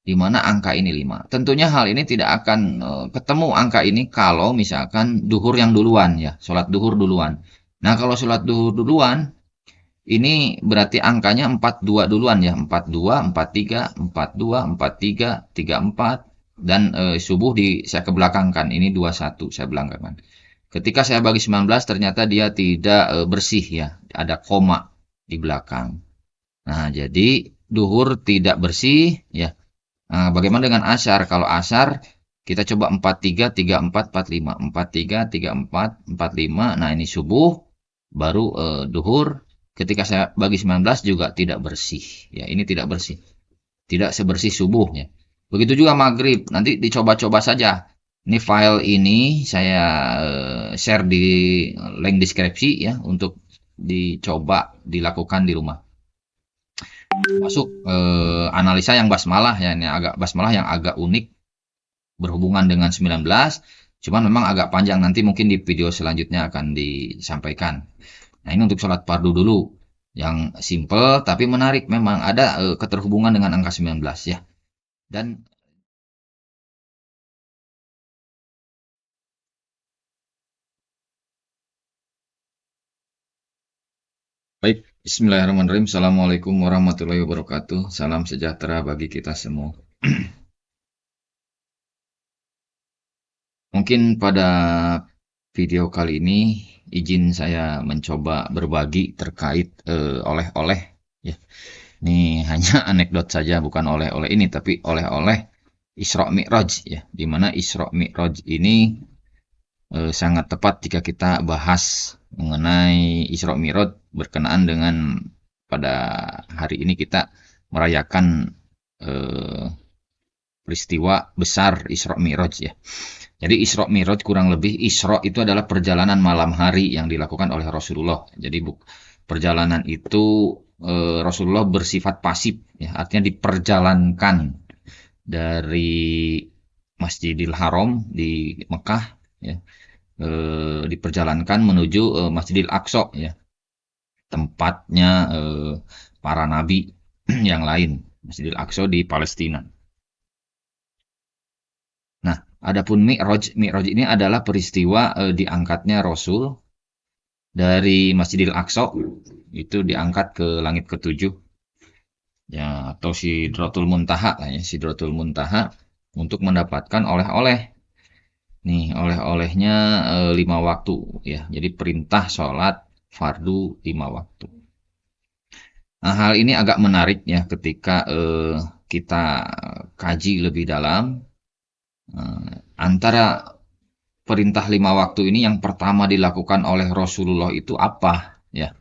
di mana angka ini 5. Tentunya hal ini tidak akan ketemu angka ini kalau misalkan duhur yang duluan ya, sholat duhur duluan. Nah, kalau sholat duhur duluan, ini berarti angkanya 42 duluan ya, 42, 43, 42, 43, 34, dan subuh saya kebelakangkan, ini 21 saya belakangkan. Ketika saya bagi 19 ternyata dia tidak bersih ya, ada koma di belakang. Nah, jadi duhur tidak bersih ya. Nah, bagaimana dengan asyar? Kalau asyar kita coba 43, 34, 45, 43, 34, 45. Nah, ini subuh, baru duhur. Ketika saya bagi 19 juga tidak bersih. Ya, ini tidak bersih. Tidak sebersih subuh ya. Begitu juga maghrib. Nanti dicoba-coba saja. Ini file ini saya share di link deskripsi ya untuk dicoba dilakukan di rumah. Masuk analisa yang basmalah ya, ini agak basmalah yang agak unik berhubungan dengan 19, cuman memang agak panjang, nanti mungkin di video selanjutnya akan disampaikan. Nah, ini untuk sholat fardu dulu yang simple tapi menarik, memang ada keterhubungan dengan angka 19 ya. Dan baik, bismillahirrahmanirrahim. Assalamualaikum warahmatullahi wabarakatuh. Salam sejahtera bagi kita semua. Mungkin pada video kali ini izin saya mencoba berbagi terkait oleh-oleh ya. Ini hanya anekdot saja, bukan oleh-oleh ini, tapi oleh-oleh Isra Mi'raj ya. Di mana Isra Mi'raj ini sangat tepat jika kita bahas mengenai Isra Mi'raj berkenaan dengan pada hari ini kita merayakan eh, peristiwa besar Isra Mi'raj ya. Jadi Isra Mi'raj kurang lebih, Isra itu adalah perjalanan malam hari yang dilakukan oleh Rasulullah. Jadi perjalanan itu Rasulullah bersifat pasif ya, artinya diperjalankan dari Masjidil Haram di Mekah ya, diperjalankan menuju Masjidil Aqsa ya, tempatnya para nabi yang lain. Masjidil Aqsa di Palestina. Nah, adapun Mi'raj, Mi'raj ini adalah peristiwa diangkatnya Rasul dari Masjidil Aqsa, itu diangkat ke langit ketujuh ya, atau Sidratul Muntaha lah ya, Sidratul Muntaha, untuk mendapatkan oleh-oleh. Nih, oleh-olehnya 5 waktu ya. Jadi perintah sholat fardu 5 waktu. Nah, hal ini agak menarik ya ketika kita kaji lebih dalam. Antara perintah 5 waktu ini yang pertama dilakukan oleh Rasulullah itu apa ya?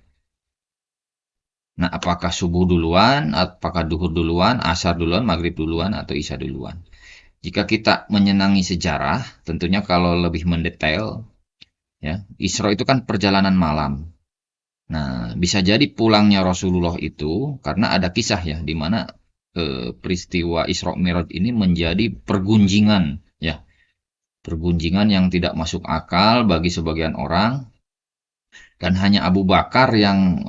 Nah, apakah subuh duluan, apakah duhur duluan, asar duluan, maghrib duluan, atau isya duluan? Jika kita menyenangi sejarah, tentunya kalau lebih mendetail, ya, Isra itu kan perjalanan malam. Nah, bisa jadi pulangnya Rasulullah itu karena ada kisah ya, di mana peristiwa Isra Mi'raj ini menjadi pergunjingan, ya, pergunjingan yang tidak masuk akal bagi sebagian orang, dan hanya Abu Bakar yang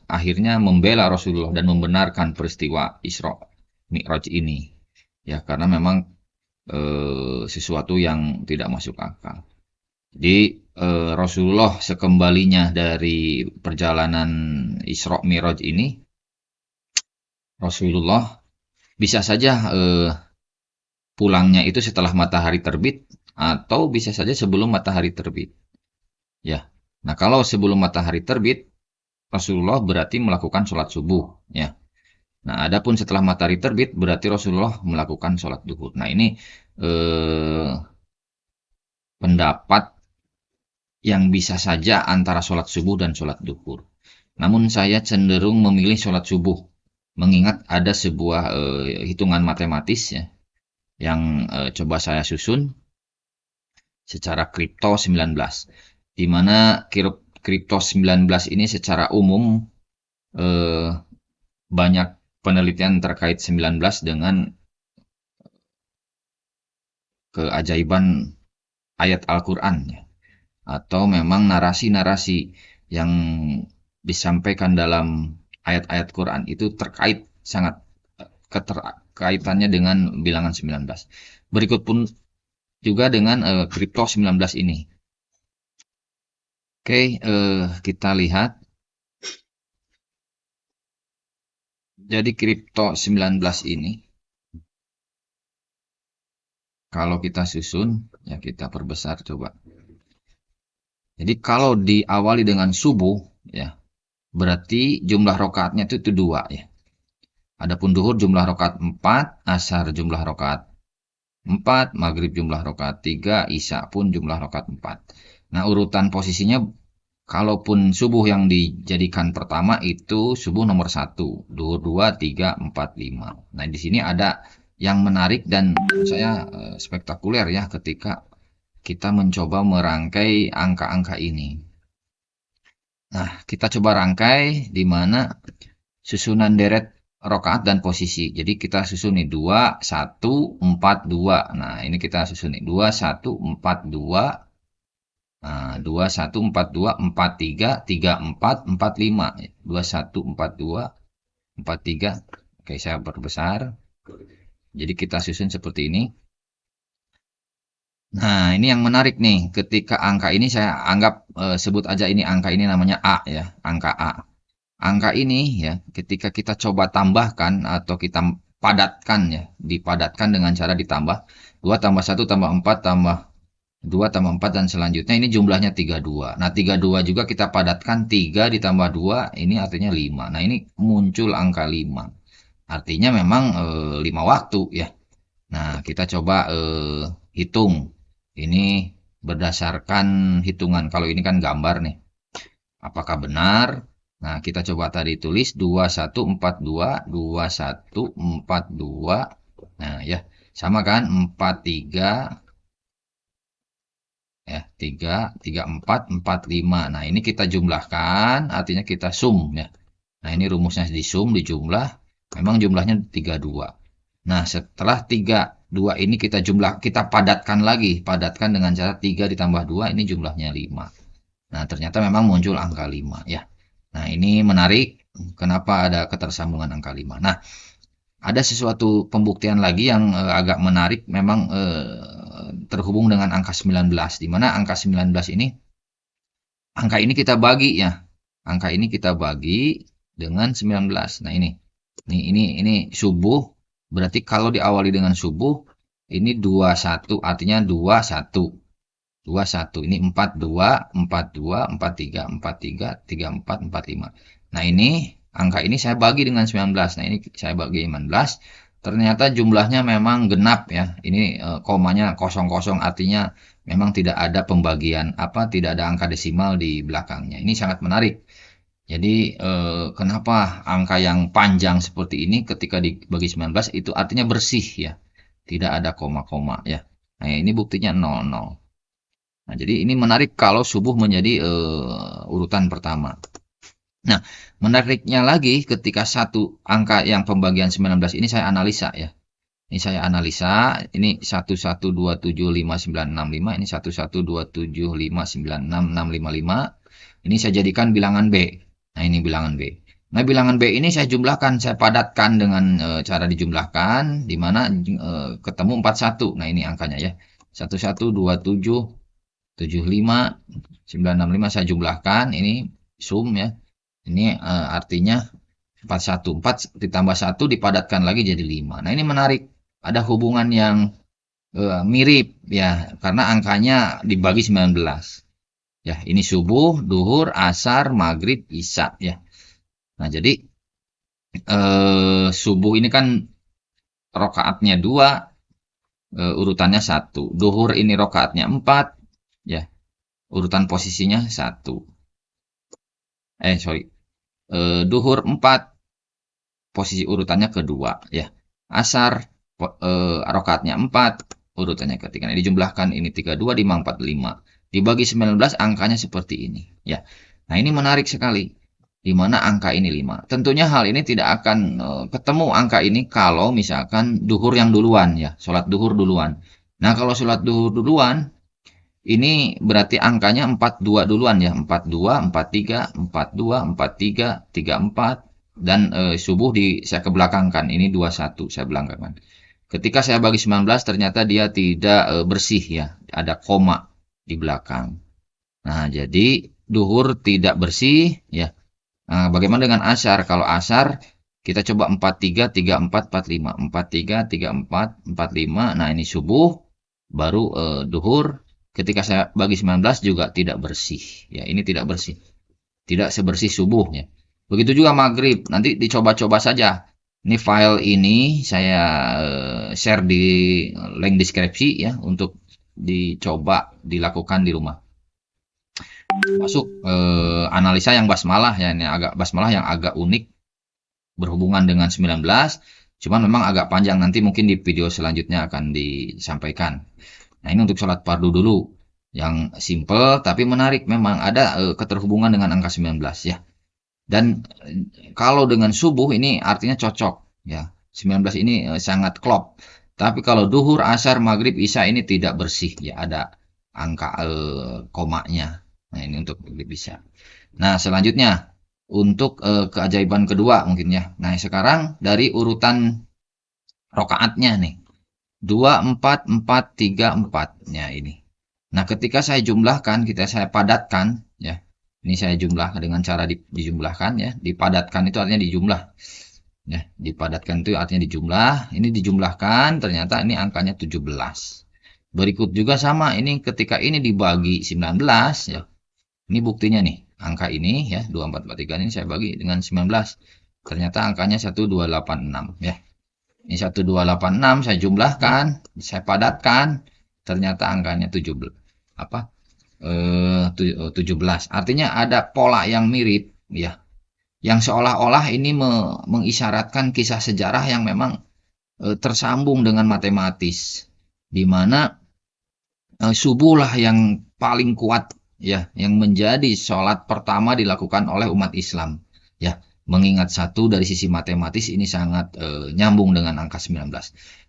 akhirnya membela Rasulullah dan membenarkan peristiwa Isra Mi'raj ini. Ya, karena memang sesuatu yang tidak masuk akal. Jadi Rasulullah sekembalinya dari perjalanan Isra Mi'raj ini, Rasulullah bisa saja pulangnya itu setelah matahari terbit atau bisa saja sebelum matahari terbit. Ya. Nah, kalau sebelum matahari terbit, Rasulullah berarti melakukan sholat subuh. Ya. Nah, adapun setelah matahari terbit berarti Rasulullah melakukan sholat duhur. Nah, ini pendapat yang bisa saja antara sholat subuh dan sholat duhur. Namun saya cenderung memilih sholat subuh, mengingat ada sebuah hitungan matematis ya, yang coba saya susun secara kripto 19, di mana kripto 19 ini secara umum eh, banyak penelitian terkait 19 dengan keajaiban ayat Al-Quran ya, atau memang narasi-narasi yang disampaikan dalam ayat-ayat Quran itu terkait sangat kaitannya dengan bilangan 19. Berikut pun juga dengan kripto 19 ini. Oke, kita lihat. Jadi kripto 19 ini, kalau kita susun, ya kita perbesar coba. Jadi kalau diawali dengan subuh, ya berarti jumlah rokaatnya itu 2 ya. Adapun duhur jumlah rokaat 4, asar jumlah rokaat 4, maghrib jumlah rokaat 3, isya pun jumlah rokaat 4. Nah, urutan posisinya kalaupun subuh yang dijadikan pertama itu subuh nomor 1, duhur 2, 3, 4, 5. Nah, di sini ada yang menarik dan saya spektakuler ya ketika kita mencoba merangkai angka-angka ini. Nah, kita coba rangkai di mana susunan deret rokaat dan posisi. Jadi kita susun nih 2, 1, 4, 2. Nah, ini kita susun nih 2, 1, 4, 2. Nah, 2, 1, 4, 2, 4, 3, 3, 4, 4, 5. 2, 1, 4, 2, 4, 3. Oke, saya perbesar. Jadi kita susun seperti ini. Nah, ini yang menarik nih. Ketika angka ini saya anggap sebut aja ini angka ini namanya A ya, angka A. Angka ini ya, ketika kita coba tambahkan atau kita padatkan ya, dipadatkan dengan cara ditambah 2 tambah 1 tambah 4 tambah 2 tambah 4 dan selanjutnya ini jumlahnya 32. Nah, 32 juga kita padatkan 3 ditambah 2 ini artinya 5. Nah, ini muncul angka 5. Artinya memang 5 waktu ya. Nah, kita coba hitung. Ini berdasarkan hitungan. Kalau ini kan gambar nih. Apakah benar? Nah, kita coba tadi tulis 2142, 2142. Nah, ya, sama kan? 43 ya, 3, 3, 4, 4, 5. Nah, ini kita jumlahkan, artinya kita sum ya. Nah, ini rumusnya di sum, dijumlah. Memang jumlahnya 32. Nah, setelah 32 ini kita kita padatkan lagi. Padatkan dengan cara 3 ditambah 2, ini jumlahnya 5. Nah, ternyata memang muncul angka 5 ya. Nah, ini menarik. Kenapa ada ketersambungan angka 5? Nah, ada sesuatu pembuktian lagi yang agak menarik memang terhubung dengan angka 19. Di mana angka 19 ini, angka ini kita bagi ya. Angka ini kita bagi dengan 19. Nah, ini subuh. Berarti kalau diawali dengan subuh, ini 21 artinya 21. 21. Ini 42, 42, 43, 43, 34, 45. Nah, angka ini saya bagi dengan 19. Nah, ini saya bagi 19. Ternyata jumlahnya memang genap ya. Ini komanya kosong-kosong artinya memang tidak ada pembagian tidak ada angka desimal di belakangnya. Ini sangat menarik. Jadi kenapa angka yang panjang seperti ini ketika dibagi 19 itu artinya bersih ya. Tidak ada koma-koma ya. Nah, ini buktinya 00. Nah, jadi ini menarik kalau subuh menjadi urutan pertama. Nah, menariknya lagi ketika satu angka yang pembagian 19 ini saya analisa ya. Ini saya analisa, ini 11275965, ini 1127596655. Ini saya jadikan bilangan B. Nah, ini bilangan B. Nah, bilangan B ini saya jumlahkan, saya padatkan dengan cara dijumlahkan, di mana ketemu 41. Nah, ini angkanya ya. 112775 saya jumlahkan, ini sum ya. Ini artinya 41. 4 ditambah 1 dipadatkan lagi jadi 5. Nah, ini menarik. Ada hubungan yang mirip ya, karena angkanya dibagi 19. Ya, ini subuh, duhur, asar, maghrib, isya ya. Nah, jadi subuh ini kan rokaatnya 2, urutannya 1. Duhur ini rokaatnya 4 ya. Urutan posisinya 1. Duhur 4, posisi urutannya kedua ya. Asar rokaatnya 4, urutannya ketiga. Nah, dijumlahkan ini 32, 5, 4, 5. Dibagi 19 angkanya seperti ini ya. Nah, ini menarik sekali. Di mana angka ini 5. Tentunya hal ini tidak akan ketemu angka ini kalau misalkan duhur yang duluan ya, sholat duhur duluan. Nah, kalau sholat duhur duluan, ini berarti angkanya 42 duluan ya, 42, 43, 42, 43, 34, dan subuh saya kebelakangkan, ini 21 saya belakangkan. Ketika saya bagi 19 ternyata dia tidak bersih ya, ada koma di belakang. Nah, jadi duhur tidak bersih ya. Nah, bagaimana dengan asar? Kalau asar kita coba 43, 34, 45, 43, 34, 45. Nah, ini subuh baru duhur. Ketika saya bagi 19 juga tidak bersih. Ya, ini tidak bersih. Tidak sebersih subuh ya. Begitu juga maghrib. Nanti dicoba-coba saja. Ini file ini saya share di link deskripsi ya untuk dicoba dilakukan di rumah. Masuk analisa yang basmalah ya, ini agak basmalah yang agak unik berhubungan dengan 19, cuman memang agak panjang, nanti mungkin di video selanjutnya akan disampaikan. Nah, ini untuk sholat fardu dulu yang simple tapi menarik, memang ada keterhubungan dengan angka 19 ya. Dan kalau dengan subuh ini artinya cocok ya. 19 ini sangat klop. Tapi kalau duhur, asar, maghrib, isya ini tidak bersih ya, ada angka komanya. Nah, ini untuk bisa. Nah, selanjutnya untuk keajaiban kedua mungkin ya. Nah, sekarang dari urutan rokaatnya nih. 2 4 4 3 4. Ya, ini. Nah, ketika saya jumlahkan, saya padatkan ya. Ini saya jumlah dengan cara dijumlahkan ya. Dipadatkan itu artinya dijumlah. Ya, dipadatkan itu artinya dijumlah. Ini dijumlahkan, ternyata ini angkanya 17. Berikut juga sama, ini ketika ini dibagi 19 ya. Ini buktinya nih, angka ini ya, 2443 ini saya bagi dengan 19. Ternyata angkanya 1286 ya. Ini 1286 saya jumlahkan, saya padatkan, ternyata angkanya 17. Apa? 17. Artinya ada pola yang mirip ya. Yang seolah-olah ini mengisyaratkan kisah sejarah yang memang tersambung dengan matematis. Di mana subuhlah yang paling kuat ya, yang menjadi sholat pertama dilakukan oleh umat Islam ya, mengingat satu dari sisi matematis ini sangat nyambung dengan angka 19.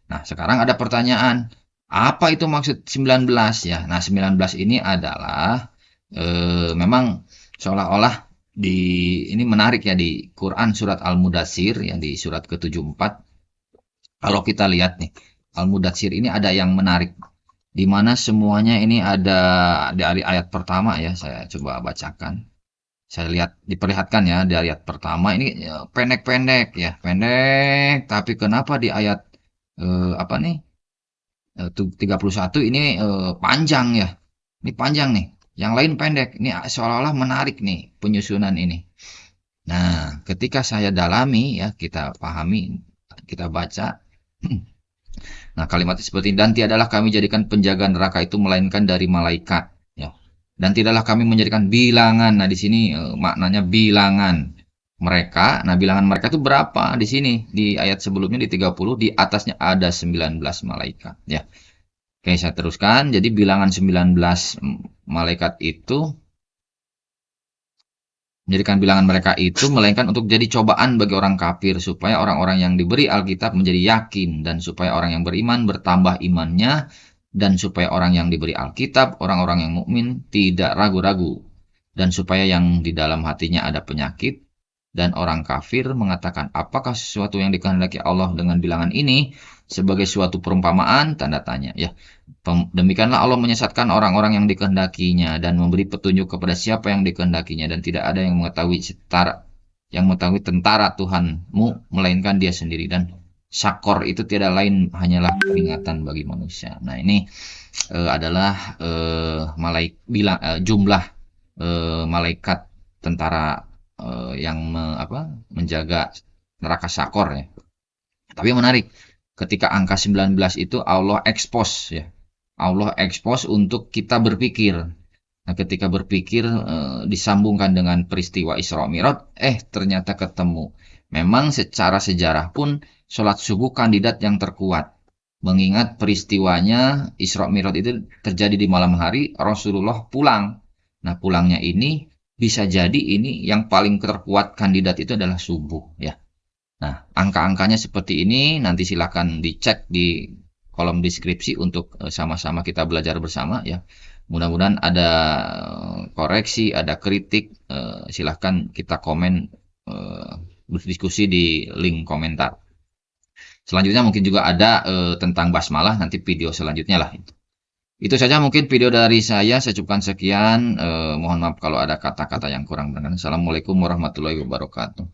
Nah, sekarang ada pertanyaan, apa itu maksud 19 ya? Nah, 19 ini adalah memang seolah-olah ini menarik ya, di Quran surat Al-Mudatsir ya, di surat ke-74. Kalau kita lihat nih, Al-Mudatsir ini ada yang menarik, di mana semuanya ini ada dari ayat pertama ya, saya coba bacakan. Saya lihat diperlihatkan ya, di ayat pertama ini pendek-pendek ya, pendek, tapi kenapa di ayat apa nih 31 ini panjang ya. Ini panjang nih. Yang lain pendek. Ini seolah-olah menarik nih penyusunan ini. Nah, ketika saya dalami ya, kita pahami, kita baca. Nah, kalimat seperti dan tiadalah kami jadikan penjaga neraka itu melainkan dari malaikat, ya. Dan tidaklah kami menjadikan bilangan. Nah, di sini maknanya bilangan mereka. Nah, bilangan mereka itu berapa? Di sini di ayat sebelumnya di 30, di atasnya ada 19 malaikat, ya. Oke, saya teruskan. Jadi bilangan 19 malaikat itu menjadikan bilangan mereka itu melainkan untuk jadi cobaan bagi orang kafir, supaya orang-orang yang diberi Alkitab menjadi yakin, dan supaya orang yang beriman bertambah imannya, dan supaya orang yang diberi Alkitab, orang-orang yang mukmin tidak ragu-ragu, dan supaya yang di dalam hatinya ada penyakit, dan orang kafir mengatakan, apakah sesuatu yang dikehendaki Allah dengan bilangan ini sebagai suatu perumpamaan? Tanda tanya ya. Demikianlah Allah menyesatkan orang-orang yang dikehendakinya dan memberi petunjuk kepada siapa yang dikehendakinya, dan tidak ada yang mengetahui tentara Tuhanmu melainkan Dia sendiri, dan Syakor itu tiada lain hanyalah peringatan bagi manusia. Nah, ini adalah jumlah malaikat tentara yang menjaga neraka Syakor ya. Tapi menarik, ketika angka 19 itu Allah expose ya. Allah expose untuk kita berpikir. Nah, ketika berpikir disambungkan dengan peristiwa Isra Mi'raj, ternyata ketemu. Memang secara sejarah pun sholat subuh kandidat yang terkuat. Mengingat peristiwanya Isra Mi'raj itu terjadi di malam hari, Rasulullah pulang. Nah, pulangnya ini bisa jadi ini yang paling terkuat kandidat itu adalah subuh ya. Nah, angka-angkanya seperti ini, nanti silakan dicek di kolom deskripsi untuk sama-sama kita belajar bersama ya. Mudah-mudahan ada koreksi, ada kritik, silahkan kita komen berdiskusi di link komentar. Selanjutnya mungkin juga ada tentang basmalah, nanti video selanjutnya lah. Itu saja mungkin video dari saya cukupkan sekian. Mohon maaf kalau ada kata-kata yang kurang berkenan. Assalamualaikum warahmatullahi wabarakatuh.